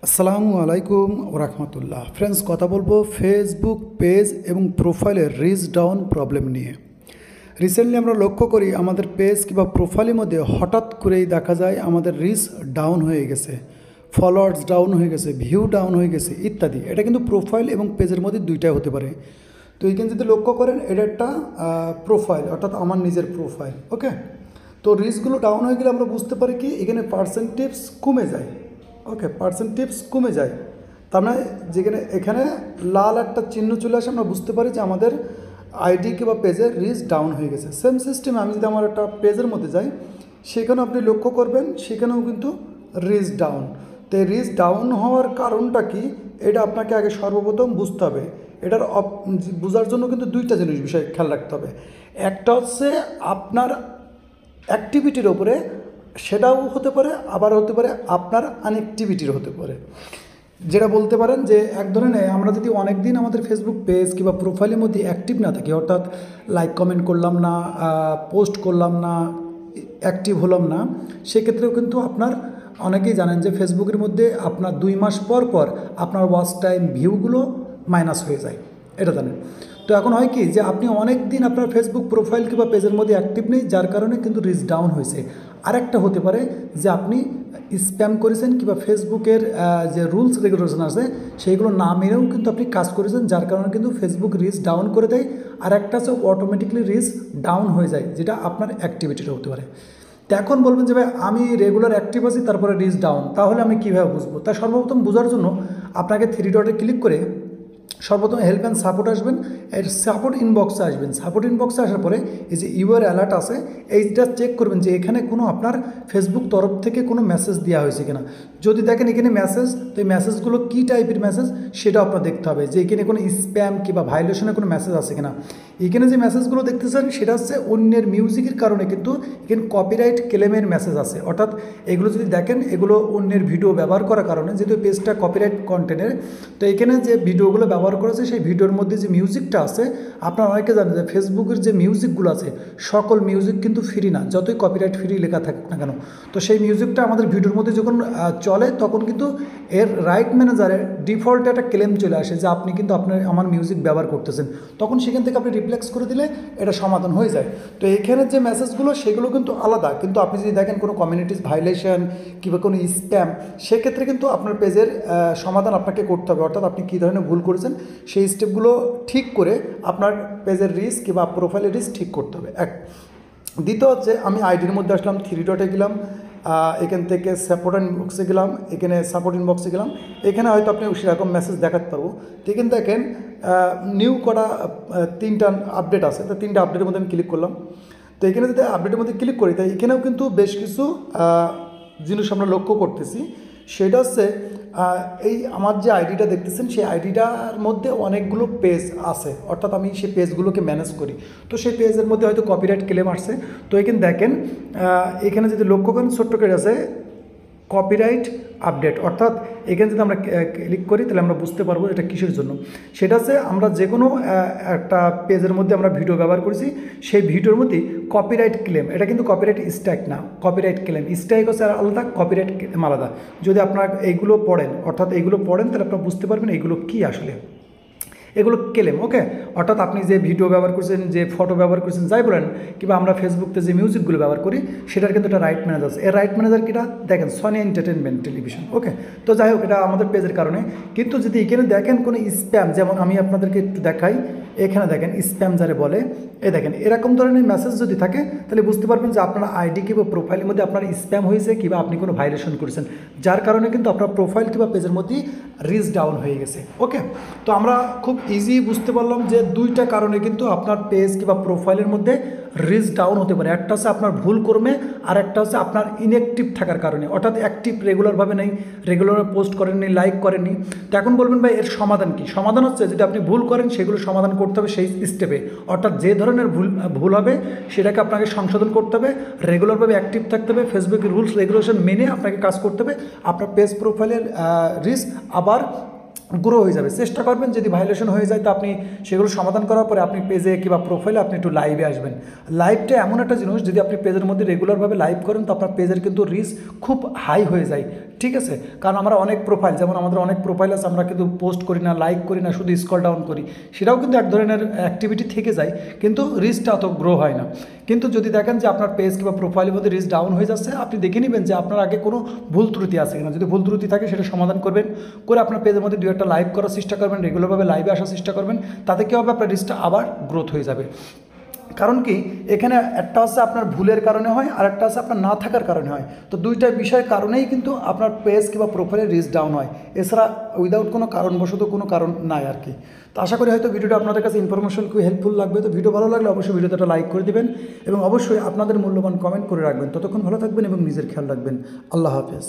আসসালামু আলাইকুম ওরহমতুল্লাহ। ফ্রেন্ডস, কথা বলবো ফেসবুক পেজ এবং প্রোফাইলের রিচ ডাউন প্রবলেম নিয়ে। রিসেন্টলি আমরা লক্ষ্য করি আমাদের পেজ কিংবা প্রোফাইলের মধ্যে হঠাৎ করেই দেখা যায় আমাদের রিচ ডাউন হয়ে গেছে, ফলোয়ার্স ডাউন হয়ে গেছে, ভিউ ডাউন হয়ে গেছে ইত্যাদি। এটা কিন্তু প্রোফাইল এবং পেজের মধ্যে দুইটাই হতে পারে। তো এইখানে যদি লক্ষ্য করেন, এটা একটা প্রোফাইল, অর্থাৎ আমার নিজের প্রোফাইল। ওকে, তো রিচগুলো ডাউন হয়ে গেলে আমরা বুঝতে পারি কি এখানে পার্সেন্টেজ কমে যায়। ওকে, পার্সেন্টেজ কমে যায়, তার মানে এখানে লাল একটা চিহ্ন চলে আসে, আমরা বুঝতে পারি যে আমাদের আইডি কিংবা পেজের রিচ ডাউন হয়ে গেছে। সেম সিস্টেমে আমি যদি আমার একটা পেজের মধ্যে যাই, সেখানেও আপনি লক্ষ্য করবেন সেখানেও কিন্তু রিচ ডাউন। তো এই রিচ ডাউন হওয়ার কারণটা কি, এটা আপনাকে আগে সর্বপ্রথম বুঝতে হবে। এটার বোঝার জন্য কিন্তু দুইটা বিষয় খেয়াল রাখতে হবে। একটা হচ্ছে আপনার অ্যাক্টিভিটির ওপরে, সেটাও হতে পারে, আবার হতে পারে আপনার আনঅ্যাক্টিভিটির হতে পারে। যেটা বলতে পারেন যে এক ধরনের আমরা যদি অনেক দিন আমাদের ফেসবুক পেজ কিংবা প্রোফাইলের মধ্যে অ্যাক্টিভ না থাকি, অর্থাৎ লাইক কমেন্ট করলাম না, পোস্ট করলাম না, অ্যাক্টিভ হলাম না, সেক্ষেত্রেও কিন্তু আপনার অনেকেই জানেন যে ফেসবুকের মধ্যে আপনার 2 মাস পর পর আপনার ওয়াচ টাইম ভিউগুলো মাইনাস হয়ে যায়, এটা জানেন। তো এখন হয় কি যে আপনি অনেক দিন আপনার ফেসবুক প্রোফাইল কিংবা পেজের মধ্যে অ্যাক্টিভ নেই, যার কারণে কিন্তু রিচ ডাউন হয়েছে। আরেকটা হতে পারে যে আপনি স্প্যাম করেছেন কিংবা ফেসবুকের যে রুলস রেগুলেশন আছে সেইগুলো না মেনেও কিন্তু আপনি কাজ করেছেন, যার কারণে কিন্তু ফেসবুক রিচ ডাউন করে দেয়। আর একটা হচ্ছে অটোমেটিকলি রিচ ডাউন হয়ে যায়, যেটা আপনার অ্যাক্টিভিটিটা হতে পারে। তো এখন বলবেন যে ভাই আমি রেগুলার অ্যাক্টিভ আছি তারপরে রিচ ডাউন, তাহলে আমি কীভাবে বুঝবো? তাই সর্বপ্রথম বোঝার জন্য আপনাকে 3 ডটে ক্লিক করে সর্বপ্রথম হেল্প অ্যান্ড সাপোর্ট আসবেন, এর সাপোর্ট ইনবক্সে আসবেন। সাপোর্ট ইনবক্সে আসার পরে এই যে ইউআর অ্যালার্ট আছে, এইটা চেক করবেন যে এখানে কোনো আপনার ফেসবুক তরফ থেকে কোনো মেসেজ দেওয়া হয়েছে কিনা। যদি দেখেন এখানে মেসেজ, তো এই মেসেজগুলো কী টাইপের মেসেজ সেটা আপনার দেখতে হবে, যে এখানে কোনো স্প্যাম কিংবা ভায়োলেশনের কোনো মেসেজ আছে কিনা। এখানে যে মেসেজগুলো দেখতেছেন সেটা হচ্ছে অন্যের মিউজিকের কারণে কিন্তু এখানে কপিরাইট ক্লেমের মেসেজ আছে, অর্থাৎ এগুলো যদি দেখেন এগুলো অন্যের ভিডিও ব্যবহার করার কারণে, যেহেতু পেজটা কপিরাইট কন্টেন্টের, তো এখানে যে ভিডিওগুলো ব্যবহার করেছে সেই ভিডিওর মধ্যে যে মিউজিকটা আছে, আপনারা অনেকে জানেন যে ফেসবুকের যে মিউজিকগুলো আছে সকল মিউজিক কিন্তু ফ্রি না, যতই কপিরাইট ফ্রি লেখা থাকুক না কেন। তো সেই মিউজিকটা আমাদের ভিডিওর মধ্যে যখন চলে তখন কিন্তু এর রাইট ম্যানেজারের ডিফল্ট একটা ক্লেম চলে আসে যে আপনি কিন্তু আমার মিউজিক ব্যবহার করতেছেন, তখন সেখান থেকে আপনি রিপ্লেক্স করে দিলে এটা সমাধান হয়ে যায়। তো এখানে যে মেসেজগুলো সেগুলো কিন্তু আলাদা, কিন্তু আপনি যদি দেখেন কোনো কমিউনিটিস ভায়োলেশন কিংবা কোনো স্প্যাম, সেক্ষেত্রে কিন্তু আপনার পেজের সমাধান আপনাকে করতে হবে, অর্থাৎ আপনি কী ধরনের ভুল করেছেন সেই স্টেপগুলো ঠিক করে আপনার পেজের রিস্ক কিংবা প্রোফাইলের রিস্ক ঠিক করতে হবে। দ্বিতীয় হচ্ছে আমি আইডির মধ্যে আসলাম, 3 ডটে গেলাম, এখান থেকে সাপোর্ট ইনবক্সে গেলাম, এখানে সাপোর্ট ইনবক্সে গেলাম, এখানে হয়তো আপনি সেরকম মেসেজ দেখাতে পারবো। তো এখানে দেখেন নিউ করা 3টা আপডেট আছে, তো 3টা আপডেটের মধ্যে আমি ক্লিক করলাম। তো এখানে যদি আপডেটের মধ্যে ক্লিক করি, তাই এখানেও কিন্তু বেশ কিছু জিনিস আমরা লক্ষ্য করতেছি। সেটা হচ্ছে এই আমার যে আইডিটা দেখতেছেন সেই আইডিটার মধ্যে অনেকগুলো পেজ আছে, অর্থাৎ আমি সেই পেজগুলোকে ম্যানেজ করি। তো সেই পেজের মধ্যে হয়তো কপিরাইট ক্লেম আসছে। তো এখানে দেখেন এখানে যদি লক্ষ্য করেন ছোট্ট করে আছে কপিরাইট আপডেট, অর্থাৎ এখানে যদি আমরা ক্লিক করি তাহলে আমরা বুঝতে পারবো এটা কিসের জন্য। সেটা হচ্ছে আমরা যে কোনো একটা পেজের মধ্যে আমরা ভিডিও ব্যবহার করেছি, সেই ভিডিওর মধ্যে কপিরাইট ক্লেম, এটা কিন্তু কপিরাইট স্ট্রাইক না, কপিরাইট ক্লেম। স্ট্রাইক হচ্ছে আলাদা, কপিরাইট ক্লেম আলাদা। যদি আপনারা এইগুলো পড়েন, অর্থাৎ এইগুলো পড়েন, তাহলে আপনারা বুঝতে পারবেন এইগুলো কী আসলে। এগুলো ক্লেম, ওকে, অর্থাৎ আপনি যে ভিডিও ব্যবহার করছেন, যে ফটো ব্যবহার করছেন, যাই বলেন, কিংবা আমরা ফেসবুকে যে মিউজিকগুলো ব্যবহার করি সেটার কিন্তু একটা রাইট ম্যানেজার আছে। এর রাইট ম্যানেজার কিটা দেখেন, সনি এন্টারটেনমেন্ট টেলিভিশন। ওকে, তো যাই হোক এটা আমাদের পেজের কারণে। কিন্তু যদি এখানে দেখেন কোনো স্প্যাম, যেমন আমি আপনাদেরকে একটু দেখাই, এখানে দেখেন স্প্যাম যারে বলে, দেখেন এরকম ধরনের মেসেজ যদি থাকে তাহলে বুঝতে পারবেন যে আপনার আইডি কিংবা প্রোফাইলের মধ্যে আপনার স্প্যাম হয়েছে কিংবা আপনি কোনো ভায়োলেশন করেছেন, যার কারণে কিন্তু আপনার প্রোফাইল কিংবা পেজের মধ্যে রিচ ডাউন হয়ে গেছে। ওকে, তো আমরা খুব ইজি বুঝতে পারলাম যে 2টা কারণে কিন্তু আপনার পেজ কিংবা প্রোফাইলের মধ্যে রিচ ডাউন হতে পারে। একটা হচ্ছে আপনার ভুল কর্মে, আর একটা হচ্ছে আপনার ইনঅ্যাক্টিভ থাকার কারণে, অর্থাৎ অ্যাক্টিভ রেগুলারভাবে নেই, রেগুলার পোস্ট করেননি, লাইক করেননি। তো এখন বলবেন ভাই এর সমাধান কি? সমাধান হচ্ছে যদি আপনি ভুল করেন সেগুলো সমাধান করতে হবে সেই স্টেপে, অর্থাৎ যে ধরনের ভুল হবে সেটাকে আপনাকে সংশোধন করতে হবে, রেগুলারভাবে অ্যাক্টিভ থাকতে হবে, ফেসবুকের রুলস রেগুলেশন মেনে আপনাকে কাজ করতে হবে, আপনার পেজ প্রোফাইলের রিচ আবার গ্রো হয়ে যাবে। চেষ্টা করবেন যদি ভায়োলেশন হয়ে যায় তো আপনি সেগুলো সমাধান করার পরে আপনি পেজে কিংবা প্রোফাইলে আপনি একটু লাইভে আসবেন। লাইভটা এমন একটা জিনিস, যদি আপনি পেজের মধ্যে রেগুলারভাবে লাইভ করেন তো আপনার পেজের কিন্তু রিচ খুব হাই হয়ে যায়, ঠিক আছে, কারণ আমরা অনেক প্রোফাইল, যেমন আমাদের অনেক প্রোফাইল আছে, আমরা কিন্তু পোস্ট করি না, লাইক করি না, শুধু স্ক্রল ডাউন করি, সেটাও কিন্তু এক ধরনের অ্যাক্টিভিটি থেকে যায়, কিন্তু রিচটা অত গ্রো হয় না। কিন্তু যদি দেখেন যে আপনার পেজ কিংবা প্রোফাইলের মধ্যে রিচ ডাউন হয়ে যাচ্ছে, আপনি দেখে নেবেন যে আপনার আগে কোনো ভুল ত্রুটি আছে কিনা। যদি ভুল ত্রুটি থাকে সেটা সমাধান করবেন, করে আপনার পেজের মধ্যে 2 একটা লাইভ করার চেষ্টা করবেন, রেগুলারভাবে লাইভে আসার চেষ্টা করবেন, তাতে কী হবে, আপনার রিচটা আবার গ্রোথ হয়ে যাবে। কারণ কি, এখানে একটা হচ্ছে আপনার ভুলের কারণে হয়, আর একটা হচ্ছে আপনার না থাকার কারণে হয়। তো দুইটা বিষয়ের কারণেই কিন্তু আপনার পেজ কিংবা প্রোফাইলের রিচ ডাউন হয়, এছাড়া উইদাউট কোনো কারণবশত কোনো কারণ নাই আর কি। তো আশা করি হয়তো ভিডিওটা আপনাদের কাছে ইনফরমেশন খুব হেল্পফুল লাগবে। তো ভিডিও ভালো লাগলে অবশ্যই ভিডিওতে একটা লাইক করে দেবেন এবং অবশ্যই আপনাদের মূল্যবান কমেন্ট করে রাখবেন। ততক্ষণ ভালো থাকবেন এবং নিজের খেয়াল রাখবেন। আল্লাহ হাফেজ।